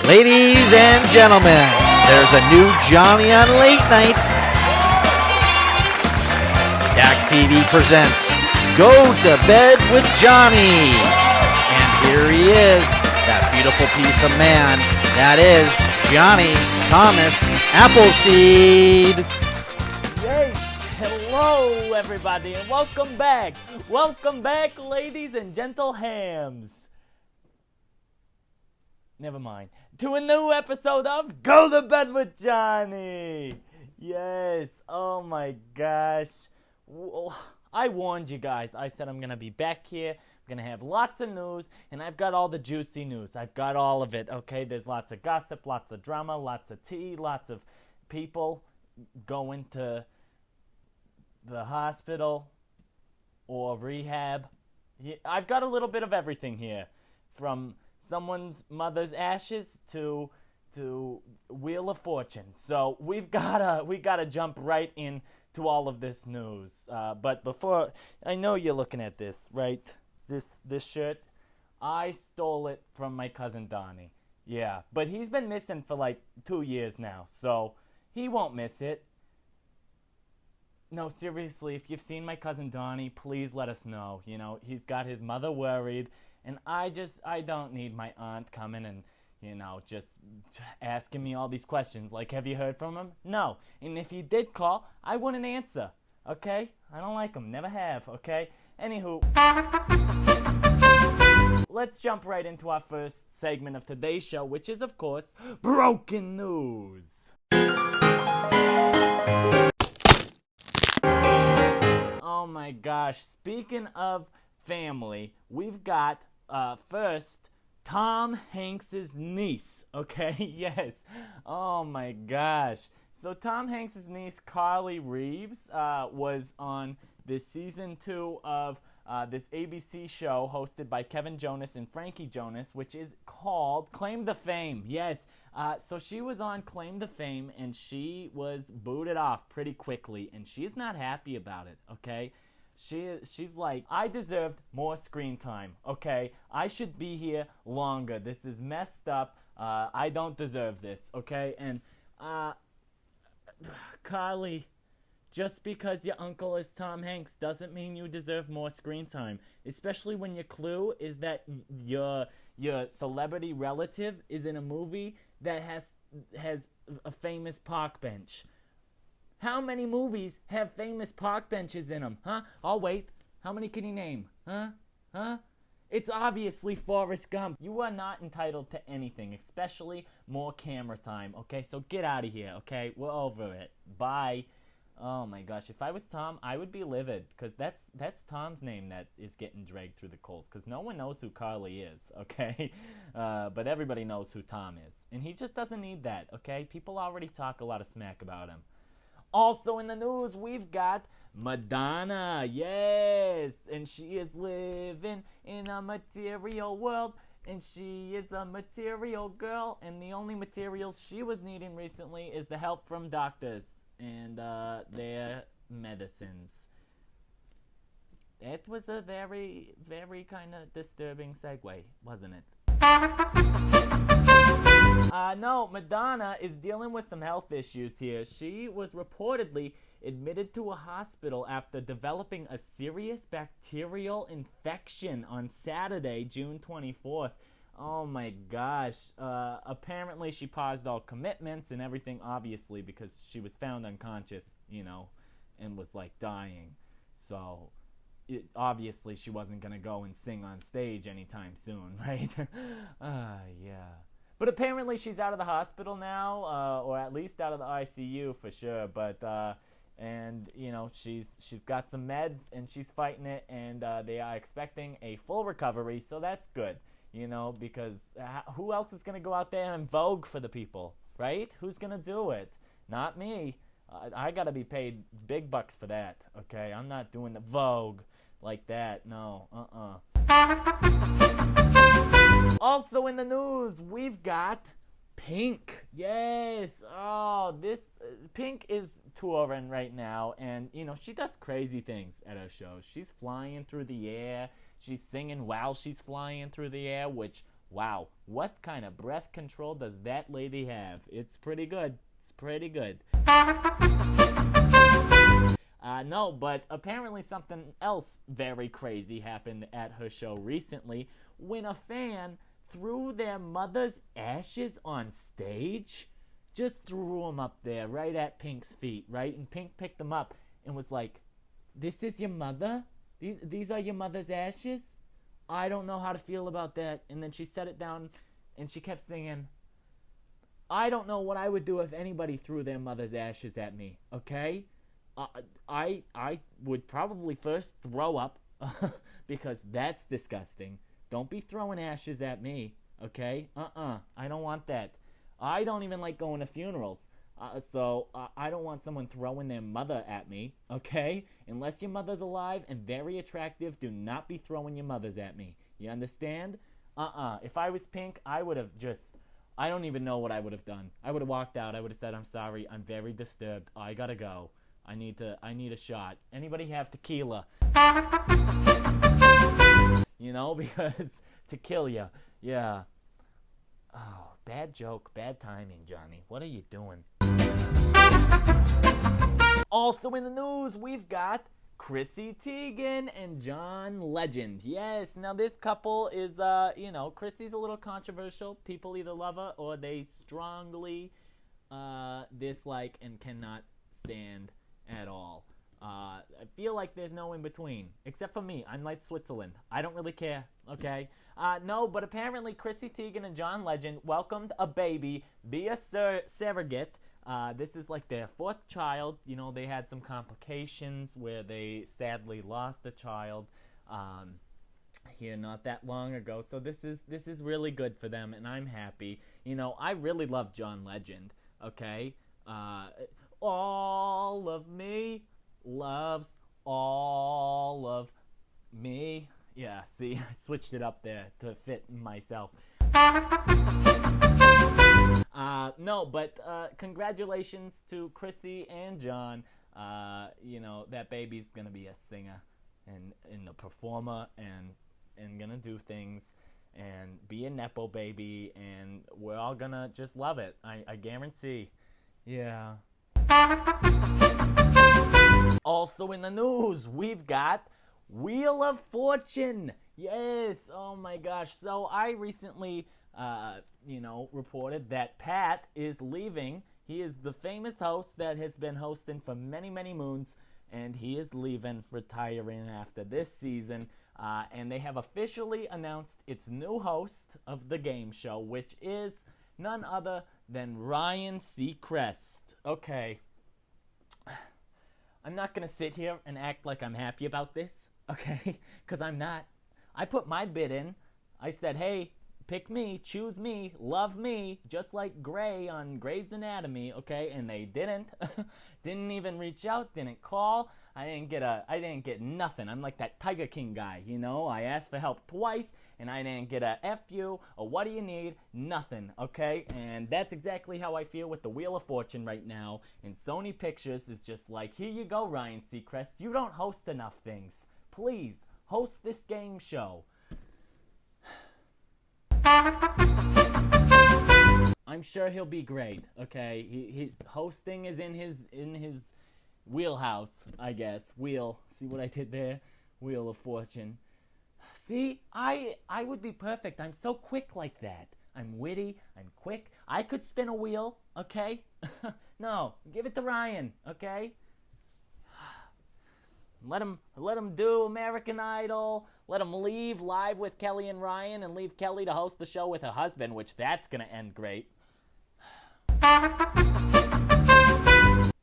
Ladies and gentlemen, there's a new Jonny on late night. Dak TV presents Go to Bed with Jonny. And here he is, that beautiful piece of man. That is Jonny Thomas Appleseed. Yay! Hello, everybody, and welcome back. Welcome back, ladies and gentle hams. Never mind. To a new episode of Go to Bed with Jonny. Yes. Oh my gosh. I warned you guys. I said I'm going to be back here. I'm going to have lots of news, and I've got all the juicy news. I've got all of it, okay? There's lots of gossip, lots of drama, lots of tea, lots of people going to the hospital or rehab. I've got a little bit of everything here, from someone's mother's ashes to Wheel of Fortune. So we gotta jump right into all of this news. But before, I know you're looking at this, right? This shirt, I stole it from my cousin Donnie. Yeah, but he's been missing for like 2 years now, so he won't miss it. No, seriously, if you've seen my cousin Donnie, please let us know. You know, he's got his mother worried. And I don't need my aunt coming and, just asking me all these questions. Like, have you heard from him? No. And if he did call, I wouldn't answer. Okay? I don't like him. Never have. Okay? Anywho, let's jump right into our first segment of today's show, which is, of course, Broken News. Oh my gosh. Speaking of family, we've got first, Tom Hanks' niece, okay? Yes. Oh my gosh. So Tom Hanks' niece, Carly Reeves, was on this season 2 of this ABC show hosted by Kevin Jonas and Frankie Jonas, which is called Claim to Fame. Yes. So she was on Claim to Fame, and she was booted off pretty quickly, and she's not happy about it, okay? She's like, I deserved more screen time, okay? I should be here longer. This is messed up. I don't deserve this, okay? And, Carly, just because your uncle is Tom Hanks doesn't mean you deserve more screen time. Especially when your clue is that your celebrity relative is in a movie that has a famous park bench. How many movies have famous park benches in them, huh? I'll wait. How many can you name? Huh? It's obviously Forrest Gump. You are not entitled to anything, especially more camera time, okay? So get out of here, okay? We're over it. Bye. Oh my gosh, if I was Tom, I would be livid, because that's Tom's name that is getting dragged through the coals, because no one knows who Carly is, okay? But everybody knows who Tom is, and he just doesn't need that, okay? People already talk a lot of smack about him. Also in the news, we've got Madonna, yes, and she is living in a material world, and she is a material girl, and the only materials she was needing recently is the help from doctors and their medicines. That was a very, very kind of disturbing segue, wasn't it? No, Madonna is dealing with some health issues here. She was reportedly admitted to a hospital after developing a serious bacterial infection on Saturday, June 24th. Oh my gosh. Apparently she paused all commitments and everything, obviously, because she was found unconscious, and was like dying. So, obviously she wasn't going to go and sing on stage anytime soon, right? Yeah. But apparently she's out of the hospital now, or at least out of the ICU for sure. But she's got some meds and she's fighting it, and they are expecting a full recovery. So that's good, because who else is gonna go out there and Vogue for the people, right? Who's gonna do it? Not me. I gotta be paid big bucks for that. Okay, I'm not doing the Vogue like that. No. Also in the news, we've got Pink. Yes. Oh, this Pink is touring right now, and she does crazy things at her shows. She's flying through the air. She's singing while she's flying through the air, which Wow, what kind of breath control does that lady have? It's pretty good. It's pretty good. No, but apparently something else very crazy happened at her show recently when a fan threw their mother's ashes on stage. Just threw them up there right at Pink's feet, right? And Pink picked them up and was like, "This is your mother? These are your mother's ashes? I don't know how to feel about that." And then she set it down and she kept singing, "I don't know what I would do if anybody threw their mother's ashes at me, okay? I would probably first throw up because that's disgusting. Don't be throwing ashes at me, okay? I don't want that. I don't even like going to funerals, so I don't want someone throwing their mother at me, okay? Unless your mother's alive and very attractive, do not be throwing your mothers at me. You understand? If I was Pink, I would have I don't even know what I would have done. I would have walked out. I would have said, "I'm sorry. I'm very disturbed. I gotta go. I need a shot. Anybody have tequila?" Because to kill you. Yeah. Oh, bad joke, bad timing, Johnny. What are you doing? Also in the news, we've got Chrissy Teigen and John Legend. Yes, now this couple is, Chrissy's a little controversial. People either love her or they strongly dislike and cannot stand at all. I feel like there's no in between, except for me. I'm like Switzerland. I don't really care, okay? No, but apparently Chrissy Teigen and John Legend welcomed a baby via surrogate. This is like their fourth child. They had some complications where they sadly lost a child here not that long ago. So this is really good for them, and I'm happy. I really love John Legend, okay? All of me loves all of me. Yeah, see, I switched it up there to fit myself. No, but congratulations to Chrissy and John. That baby's gonna be a singer and a performer and gonna do things and be a nepo baby, and we're all gonna just love it. I guarantee. Yeah. Also in the news, we've got Wheel of Fortune. Yes, oh my gosh. So I recently, reported that Pat is leaving. He is the famous host that has been hosting for many, many moons, and he is leaving, retiring after this season. And they have officially announced its new host of the game show, which is none other than Ryan Seacrest. Okay. I'm not going to sit here and act like I'm happy about this, okay? Because I'm not. I put my bid in. I said, hey, pick me, choose me, love me, just like Grey on Grey's Anatomy, okay? And they didn't. Didn't even reach out, didn't call. I didn't get nothing. I'm like that Tiger King guy, I asked for help twice, and I didn't get a F you, or what do you need? Nothing, okay? And that's exactly how I feel with the Wheel of Fortune right now. And Sony Pictures is just like, here you go, Ryan Seacrest. You don't host enough things. Please, host this game show. I'm sure he'll be great, okay? He hosting is in his wheelhouse, I guess. See what I did there? Wheel of Fortune. See, I would be perfect. I'm so quick like that. I'm witty, I'm quick. I could spin a wheel, okay? No, give it to Ryan, okay? Let him do American Idol. Let him leave live with Kelly and Ryan and leave Kelly to host the show with her husband, which that's going to end great.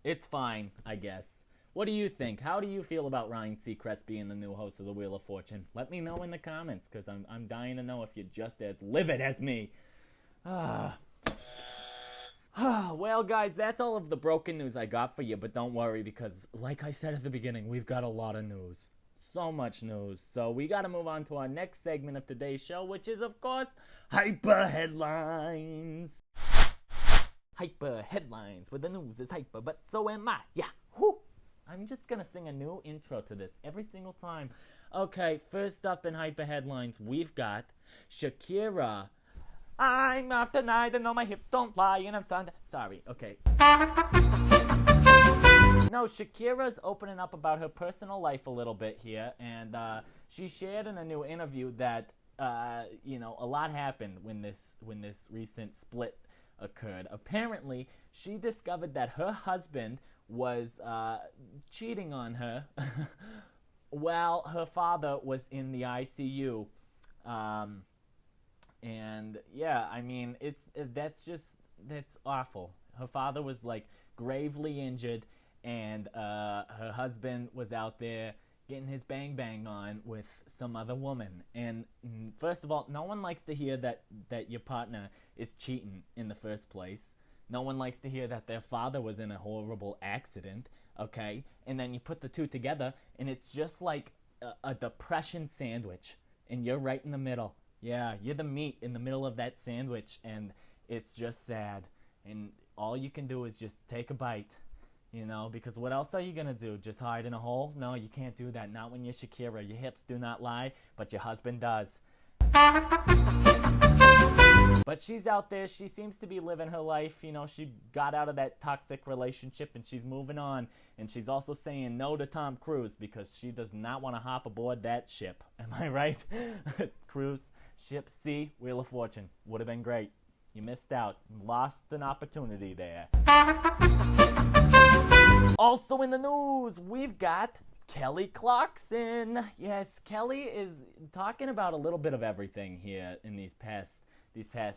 It's fine, I guess. What do you think? How do you feel about Ryan Seacrest being the new host of the Wheel of Fortune? Let me know in the comments, because I'm dying to know if you're just as livid as me. Well, guys, that's all of the broken news I got for you, but don't worry, because like I said at the beginning, we've got a lot of news. So much news. So we got to move on to our next segment of today's show, which is, of course, Hyper Headlines. Hyper Headlines, where the news is hyper, but so am I. Yeah, whoo! I'm just going to sing a new intro to this every single time. Okay, first up in Hyper Headlines, we've got Shakira I'm off tonight, and no, my hips don't lie, and I'm stunned. Sorry, okay. No, Shakira's opening up about her personal life a little bit here, and she shared in a new interview that a lot happened when this recent split occurred. Apparently, she discovered that her husband was cheating on her while her father was in the ICU. And yeah, I mean, that's awful. Her father was like gravely injured, and her husband was out there getting his bang on with some other woman. And first of all, no one likes to hear that your partner is cheating in the first place. No one likes to hear that their father was in a horrible accident, okay? And then you put the two together, and it's just like a depression sandwich, and you're right in the middle. Yeah, you're the meat in the middle of that sandwich, and it's just sad. And all you can do is just take a bite, because what else are you going to do? Just hide in a hole? No, you can't do that. Not when you're Shakira. Your hips do not lie, but your husband does. But she's out there. She seems to be living her life. She got out of that toxic relationship, and she's moving on. And she's also saying no to Tom Cruise because she does not want to hop aboard that ship. Am I right? Cruise ship C, Wheel of Fortune. Would have been great. You missed out. Lost an opportunity there. Also in the news, we've got Kelly Clarkson. Yes, Kelly is talking about a little bit of everything here in these past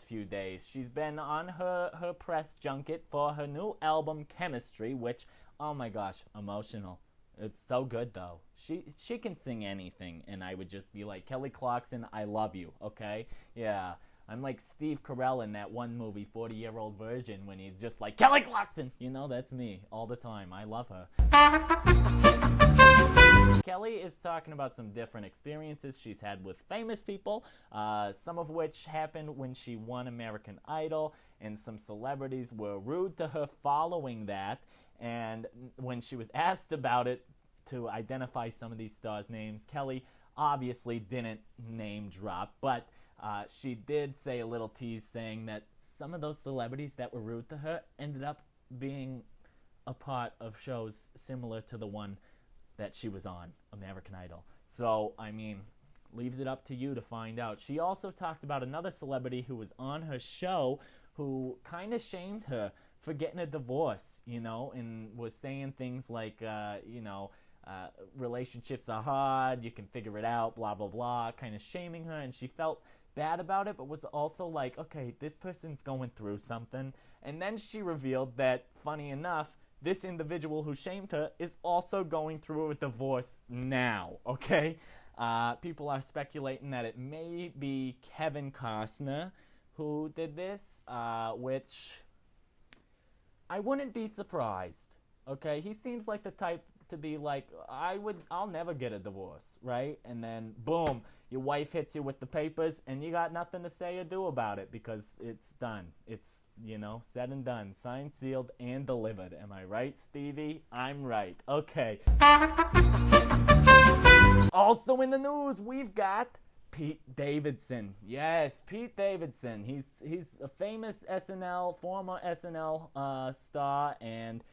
few days. She's been on her press junket for her new album, Chemistry, which, oh my gosh, emotional. It's so good, though. She can sing anything, and I would just be like, Kelly Clarkson, I love you, okay? Yeah. I'm like Steve Carell in that one movie, 40-Year-Old Virgin, when he's just like, Kelly Clarkson! That's me all the time. I love her. Kelly is talking about some different experiences she's had with famous people, some of which happened when she won American Idol, and some celebrities were rude to her following that. And when she was asked about it to identify some of these stars' names, Kelly obviously didn't name drop, but she did say a little tease saying that some of those celebrities that were rude to her ended up being a part of shows similar to the one that she was on, American Idol. So, I mean, leaves it up to you to find out. She also talked about another celebrity who was on her show who kind of shamed her for getting a divorce, and was saying things like, relationships are hard, you can figure it out, blah, blah, blah, kind of shaming her, and she felt bad about it, but was also like, okay, this person's going through something. And then she revealed that, funny enough, this individual who shamed her is also going through a divorce now, okay? People are speculating that it may be Kevin Costner who did this, which I wouldn't be surprised, okay? He seems like the type to be like, I'll never get a divorce, right? And then, boom, your wife hits you with the papers, and you got nothing to say or do about it because it's done. It's, said and done. Signed, sealed, and delivered. Am I right, Stevie? I'm right. Okay. Also in the news, we've got Pete Davidson. Yes, Pete Davidson. He's a famous former SNL star, and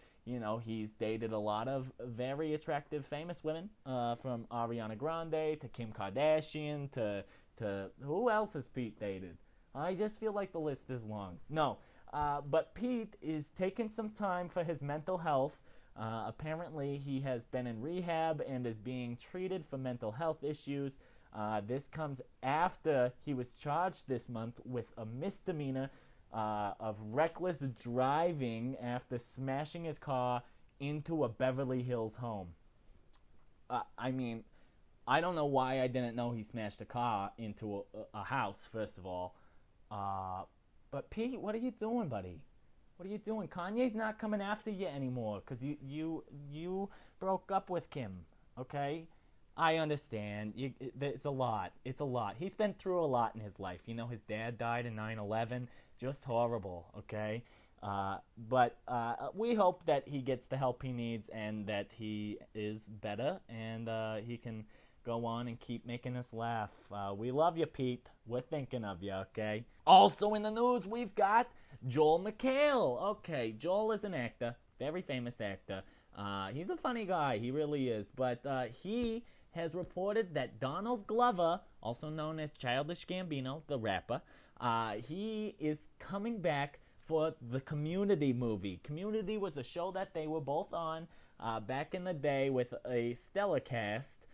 he's dated a lot of very attractive, famous women, from Ariana Grande to Kim Kardashian to who else has Pete dated? I just feel like the list is long. No, but Pete is taking some time for his mental health. Apparently, he has been in rehab and is being treated for mental health issues. This comes after he was charged this month with a misdemeanor of reckless driving after smashing his car into a Beverly Hills home. I mean, I don't know why I didn't know he smashed a car into a house, first of all. But Pete, what are you doing, buddy? What are you doing? Kanye's not coming after you anymore because you broke up with Kim, okay? I understand. It's a lot. It's a lot. He's been through a lot in his life. His dad died in 9/11. Just horrible, okay? But we hope that he gets the help he needs and that he is better and he can go on and keep making us laugh. We love you, Pete. We're thinking of you, okay? Also in the news, we've got Joel McHale. Okay, Joel is an actor, very famous actor. He's a funny guy, he really is. But he has reported that Donald Glover, also known as Childish Gambino, the rapper, he is coming back for the Community movie. Community was a show that they were both on back in the day with a stellar cast.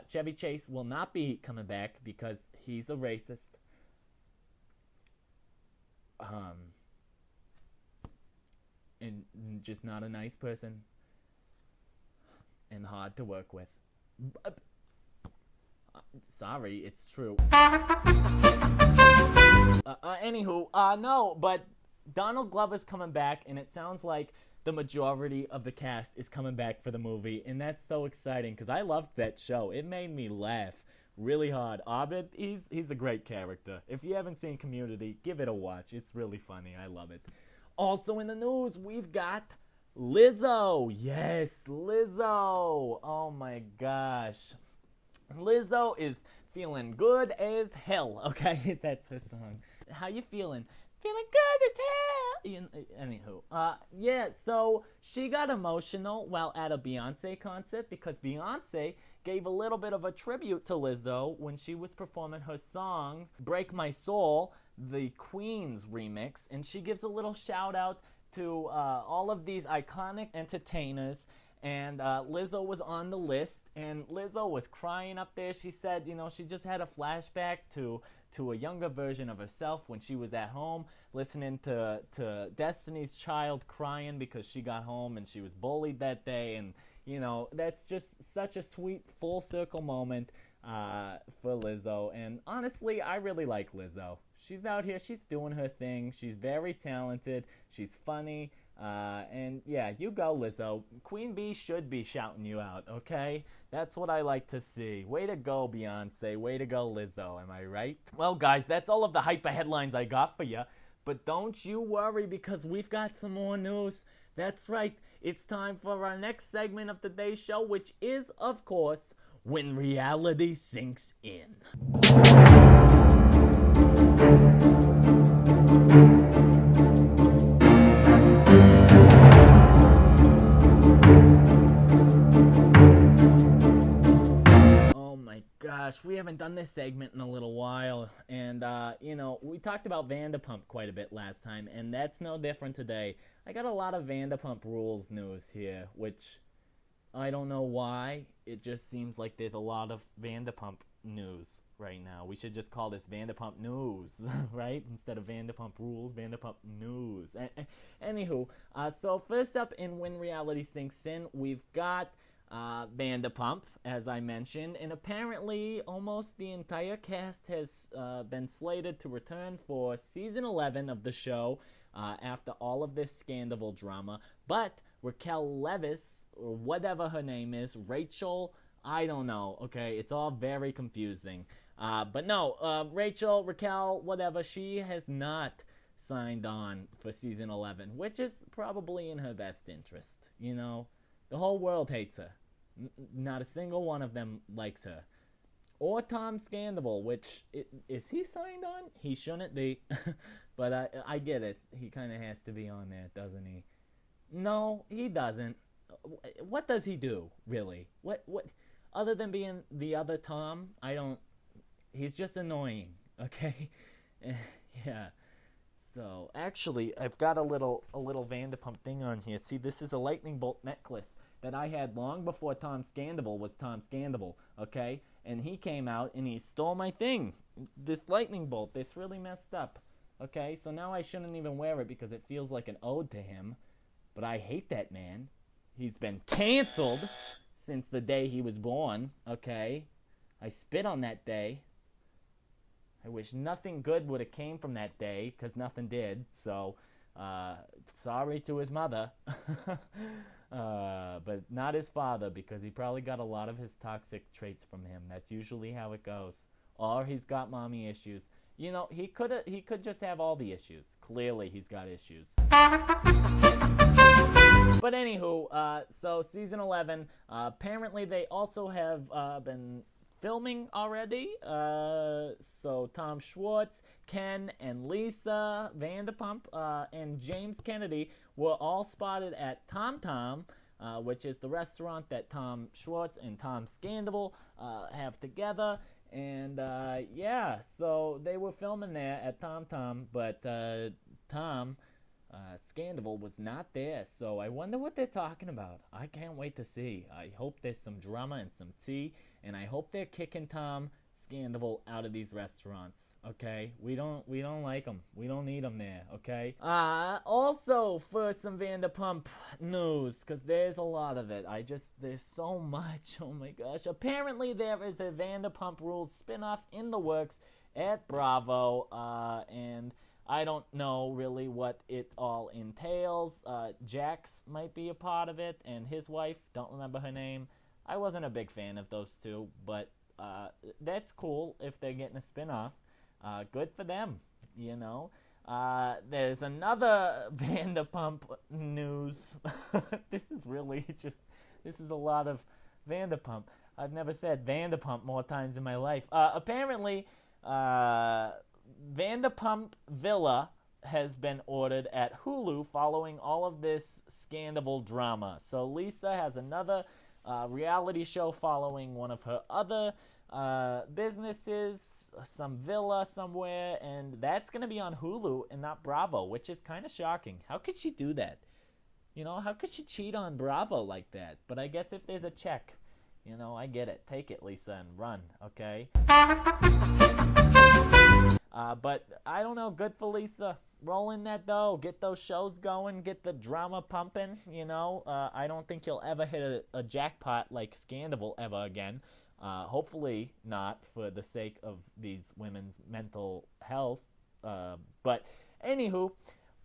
Chevy Chase will not be coming back because he's a racist. And just not a nice person. And hard to work with. Sorry, it's true. No, but Donald Glover's coming back, and it sounds like the majority of the cast is coming back for the movie, and that's so exciting, because I loved that show. It made me laugh really hard. Abed, he's a great character. If you haven't seen Community, give it a watch. It's really funny. I love it. Also in the news, we've got Lizzo. Yes, Lizzo. Oh my gosh. Lizzo is feeling good as hell. Okay, that's her song. How you feeling? Feeling good as hell. Anywho, so she got emotional while at a Beyonce concert because Beyonce gave a little bit of a tribute to Lizzo when she was performing her song Break My Soul, the Queen's remix, and she gives a little shout out to all of these iconic entertainers, and Lizzo was on the list, and Lizzo was crying up there. She said, she just had a flashback to a younger version of herself when she was at home listening to Destiny's Child crying because she got home and she was bullied that day, and that's just such a sweet full circle moment for Lizzo. And honestly, I really like Lizzo. She's out here, she's doing her thing, she's very talented, she's funny, and yeah, you go Lizzo. Queen Bee should be shouting you out, okay? That's what I like to see. Way to go, Beyonce, way to go, Lizzo, am I right? Well, guys, that's all of the hyper headlines I got for you, but don't you worry because we've got some more news. That's right, it's time for our next segment of today's show, which is, of course, When Reality Sinks In. Oh my gosh, we haven't done this segment in a little while, and we talked about Vanderpump quite a bit last time, and that's no different today. I got a lot of Vanderpump Rules news here, which I don't know why. It just seems like there's a lot of Vanderpump news right now. We should just call this Vanderpump News, right? Instead of Vanderpump Rules, Vanderpump News. Anywho, so first up in When Reality Sinks In, we've got Vanderpump, as I mentioned, and apparently almost the entire cast has been slated to return for season 11 of the show after all of this scandal drama, but Raquel Leviss, or whatever her name is, Rachel, I don't know, okay, it's all very confusing, but no, Raquel, whatever, she has not signed on for season 11, which is probably in her best interest, the whole world hates her. Not a single one of them likes her. Or Tom Scandival, which, is he signed on? He shouldn't be. But I get it. He kind of has to be on there, doesn't he? No, he doesn't. What does he do, really? What? Other than being the other Tom, he's just annoying, okay? Yeah. So, actually, I've got a little Vanderpump thing on here. See, this is a lightning bolt necklace that I had long before Tom Scandival was Tom Scandival, okay? And he came out and he stole my thing, this lightning bolt. It's really messed up, okay? So now I shouldn't even wear it because it feels like an ode to him. But I hate that man. He's been canceled since the day he was born, okay? I spit on that day. I wish nothing good would have came from that day, because nothing did. So, sorry to his mother. But not his father, because he probably got a lot of his toxic traits from him. That's usually how it goes. Or he's got mommy issues. He could just have all the issues. Clearly, he's got issues. But anywho, so season 11, apparently they also have been filming already. So Tom Schwartz, Ken, and Lisa Vanderpump, and James Kennedy were all spotted at Tom Tom, which is the restaurant that Tom Schwartz and Tom Scandival have together. And yeah, so they were filming there at Tom Tom, but Tom Scandival was not there. So I wonder what they're talking about. I can't wait to see. I hope there's some drama and some tea, and I hope they're kicking Tom Scandival out of these restaurants. Okay, we don't like them. We don't need them there. Okay. Also for some Vanderpump news, because there's a lot of it. There's so much. Oh my gosh. Apparently there is a Vanderpump Rules spinoff in the works at Bravo, and I don't know really what it all entails. Jax might be a part of it, and his wife, don't remember her name. I wasn't a big fan of those two, but that's cool if they're getting a spinoff. Good for them, you know. There's another Vanderpump news. This is a lot of Vanderpump. I've never said Vanderpump more times in my life. Apparently, Vanderpump Villa has been ordered at Hulu following all of this Scandival drama. So Lisa has another reality show following one of her other businesses, some villa somewhere, and that's going to be on Hulu and not Bravo, which is kind of shocking. How could she do that? You know, how could she cheat on Bravo like that? But I guess if there's a check, you know, I get it. Take it, Lisa, and run, okay? But I don't know, good for Lisa. Roll in that dough, get those shows going, get the drama pumping, you know. I don't think you'll ever hit a jackpot like Scandival ever again. Hopefully not, for the sake of these women's mental health. But anywho,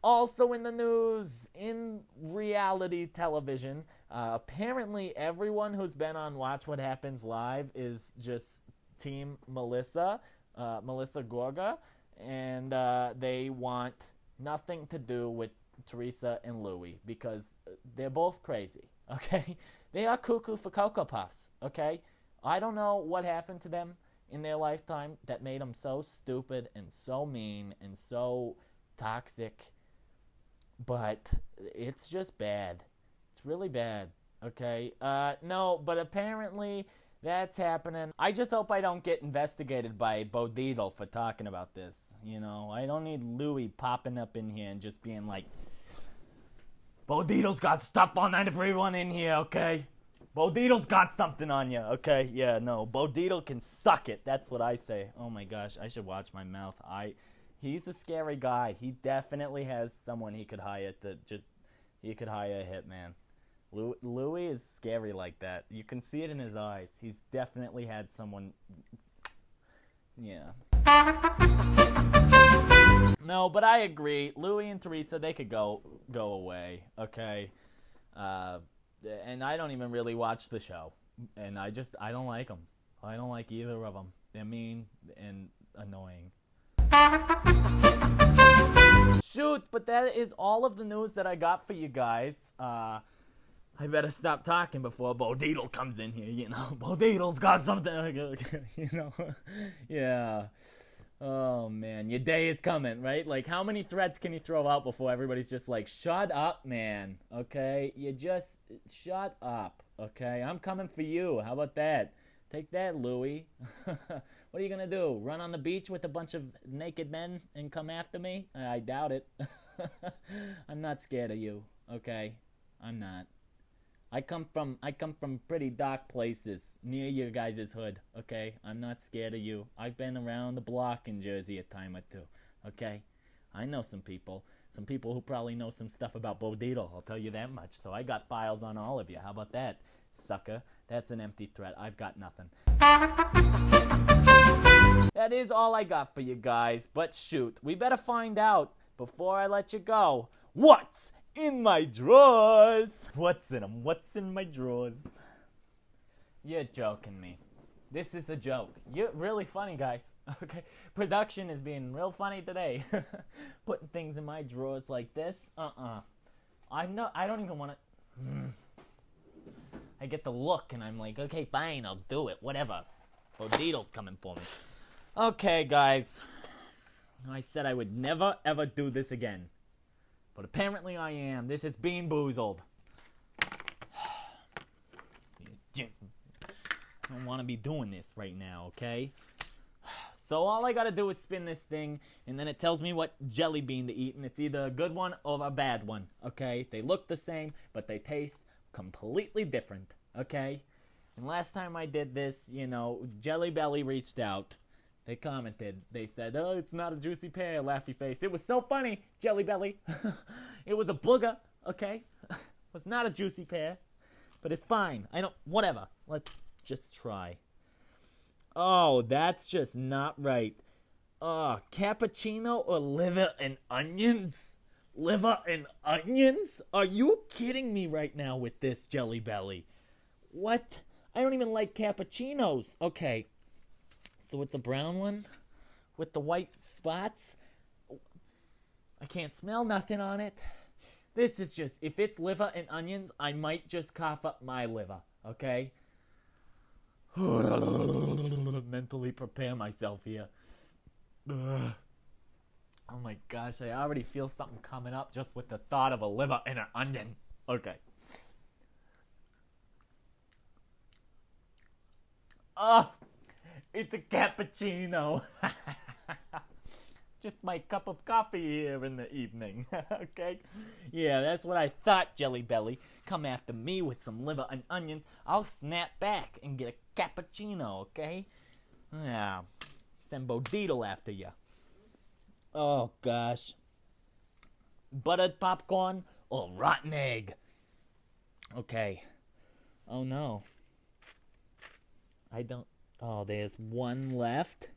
also in the news, in reality television, apparently everyone who's been on Watch What Happens Live is just Team Melissa Gorga, and they want nothing to do with Teresa and Louie because they're both crazy, okay? They are cuckoo for Cocoa Puffs, okay? I don't know what happened to them in their lifetime that made them so stupid and so mean and so toxic, but it's just bad. It's really bad, okay? No, but apparently that's happening. I just hope I don't get investigated by Bo Dietl for talking about this, you know? I don't need Louis popping up in here and just being like, Bo Dietl's got stuff on 93.1 in here, okay? Bo Dietl's got something on you, okay? Yeah, no, Bo Dietl can suck it. That's what I say. Oh my gosh, I should watch my mouth. He's a scary guy. He definitely has someone he could hire he could hire a hitman. Louis is scary like that. You can see it in his eyes. He's definitely had someone. Yeah. No, but I agree. Louis and Teresa, they could go away, okay? And I don't even really watch the show. And I don't like them. I don't like either of them. They're mean and annoying. Shoot, but that is all of the news that I got for you guys. I better stop talking before Bo Dietl comes in here, you know. Bo Dietl's got something, you know. Yeah. Oh, man, your day is coming, right? Like, how many threats can you throw out before everybody's just like, shut up, man, okay? You just shut up, okay? I'm coming for you. How about that? Take that, Louie. What are you going to do? Run on the beach with a bunch of naked men and come after me? I doubt it. I'm not scared of you, okay? I'm not. I come from pretty dark places near your guys' hood, okay? I'm not scared of you. I've been around the block in Jersey a time or two, okay? I know some people who probably know some stuff about Bo Dietl, I'll tell you that much. So I got files on all of you. How about that, sucker? That's an empty threat. I've got nothing. That is all I got for you guys. But shoot, we better find out before I let you go. What's in my drawers? What's in them? What's in my drawers? You're joking me. This is a joke. You're really funny, guys. Okay, production is being real funny today. Putting things in my drawers like this. I don't even want to. I get the look and I'm like, okay, fine, I'll do it. Whatever. Bodito's coming for me. Okay, guys. I said I would never, ever do this again. But apparently I am. This is Bean Boozled. I don't want to be doing this right now, okay? So all I gotta do is spin this thing, and then it tells me what jelly bean to eat, and it's either a good one or a bad one, okay? They look the same, but they taste completely different, okay? And last time I did this, Jelly Belly reached out. They commented. They said, "Oh, it's not a juicy pear, laughy face." It was so funny, Jelly Belly. It was a booger, okay? It was not a juicy pear, but it's fine. Whatever. Let's just try. Oh, that's just not right. Cappuccino or liver and onions? Liver and onions? Are you kidding me right now with this, Jelly Belly? What? I don't even like cappuccinos. Okay. So it's a brown one with the white spots. I can't smell nothing on it. This is just, if it's liver and onions, I might just cough up my liver, okay? Mentally prepare myself here. Oh my gosh, I already feel something coming up just with the thought of a liver and an onion. Okay. Oh, it's a cappuccino. Just my cup of coffee here in the evening. Okay? Yeah, that's what I thought, Jelly Belly. Come after me with some liver and onions. I'll snap back and get a cappuccino, okay? Yeah. Send Bodito after you. Oh, gosh. Buttered popcorn or rotten egg? Okay. Oh, no. Oh, there's one left.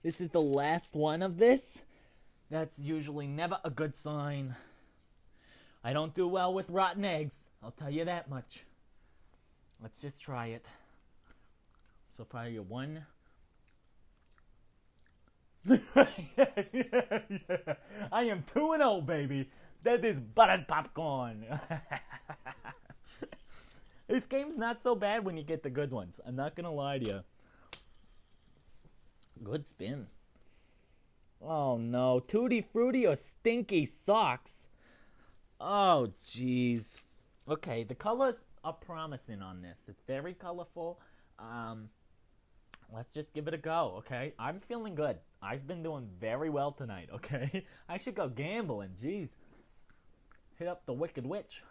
This is the last one of this. That's usually never a good sign. I don't do well with rotten eggs. I'll tell you that much. Let's just try it. So probably one. I am 2-0, baby. That is buttered popcorn. This game's not so bad when you get the good ones. I'm not going to lie to you. Good spin. Oh, no. Tutti Frutti or stinky socks? Oh, jeez. Okay, the colors are promising on this. It's very colorful. Let's just give it a go, okay? I'm feeling good. I've been doing very well tonight, okay? I should go gambling, jeez. Hit up the Wicked Witch.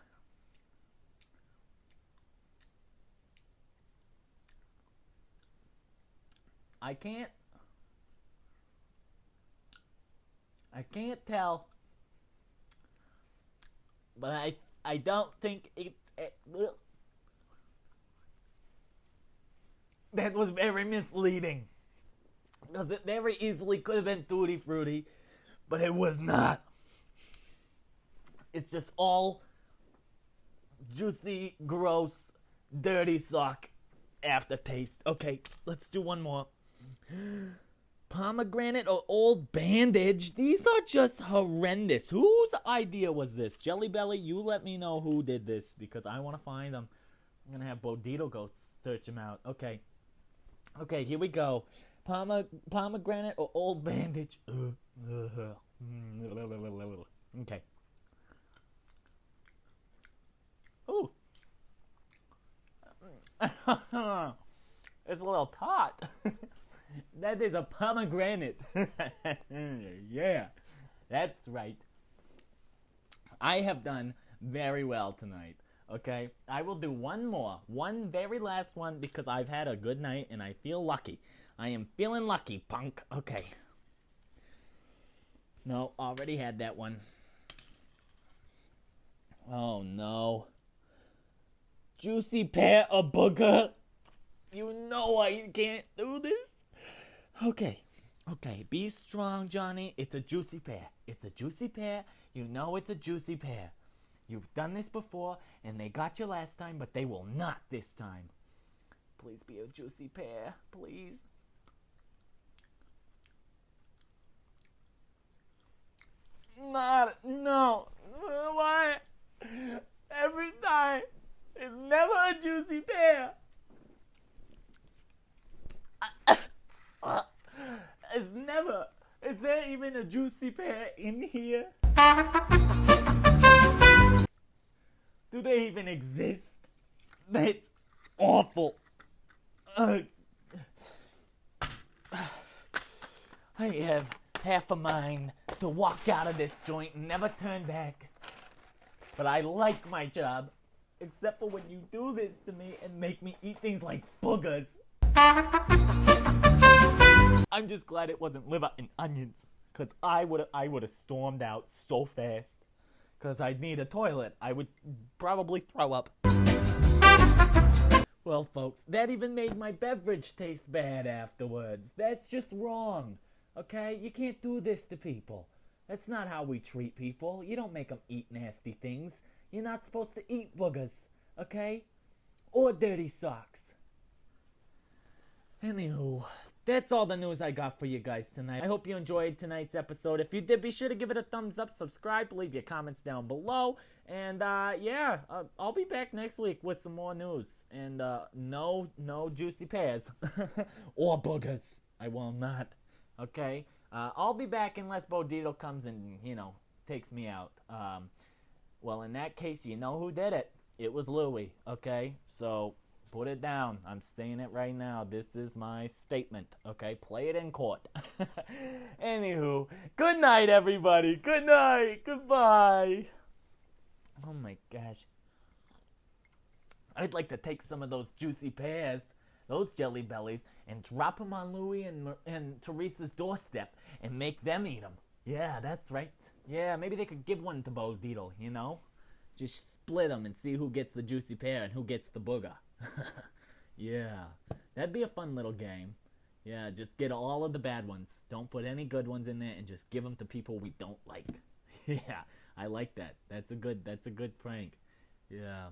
I can't tell, but I don't think that was very misleading. Because it very easily could have been Tutti Frutti, but it was not. It's just all juicy, gross, dirty sock aftertaste. Okay, let's do one more. Pomegranate or old bandage? These are just horrendous. Whose idea was this? Jelly Belly, you let me know who did this because I want to find them. I'm going to have Bodito go search them out. Okay, here we go. Pomegranate or old bandage? Okay. Ooh. It's a little tart. That is a pomegranate. Yeah, that's right. I have done very well tonight, okay? I will do one very last one because I've had a good night and I feel lucky. I am feeling lucky, punk. Okay. No, already had that one. Oh, no. Juicy pear or booger? You know I can't do this. Okay, be strong, Johnny. It's a juicy pear. It's a juicy pear. You know it's a juicy pear. You've done this before, and they got you last time, but they will not this time. Please be a juicy pear, please. No. Why? Every time, it's never a juicy pear. juicy pear in here? Do they even exist? That's awful. I have half a mind to walk out of this joint and never turn back. But I like my job, except for when you do this to me and make me eat things like boogers. I'm just glad it wasn't liver and onions, because I would have stormed out so fast. Because I'd need a toilet. I would probably throw up. Well, folks, that even made my beverage taste bad afterwards. That's just wrong, okay? You can't do this to people. That's not how we treat people. You don't make them eat nasty things. You're not supposed to eat boogers, okay? Or dirty socks. Anywho, that's all the news I got for you guys tonight. I hope you enjoyed tonight's episode. If you did, be sure to give it a thumbs up, subscribe, leave your comments down below. And, I'll be back next week with some more news. And, no juicy pears. Or boogers. I will not. Okay? I'll be back unless Bo Dietl comes and, takes me out. Well, in that case, you know who did it. It was Louie, okay? So, put it down. I'm saying it right now. This is my statement, okay? Play it in court. Anywho, good night, everybody. Good night. Goodbye. Oh, my gosh. I'd like to take some of those juicy pears, those jelly bellies, and drop them on Louie and Teresa's doorstep and make them eat them. Yeah, that's right. Yeah, maybe they could give one to Bo Dietl, Just split them and see who gets the juicy pear and who gets the booger. Yeah, that'd be a fun little game. Yeah, just get all of the bad ones. Don't put any good ones in there and just give them to people we don't like. Yeah, I like that. That's a good prank. Yeah.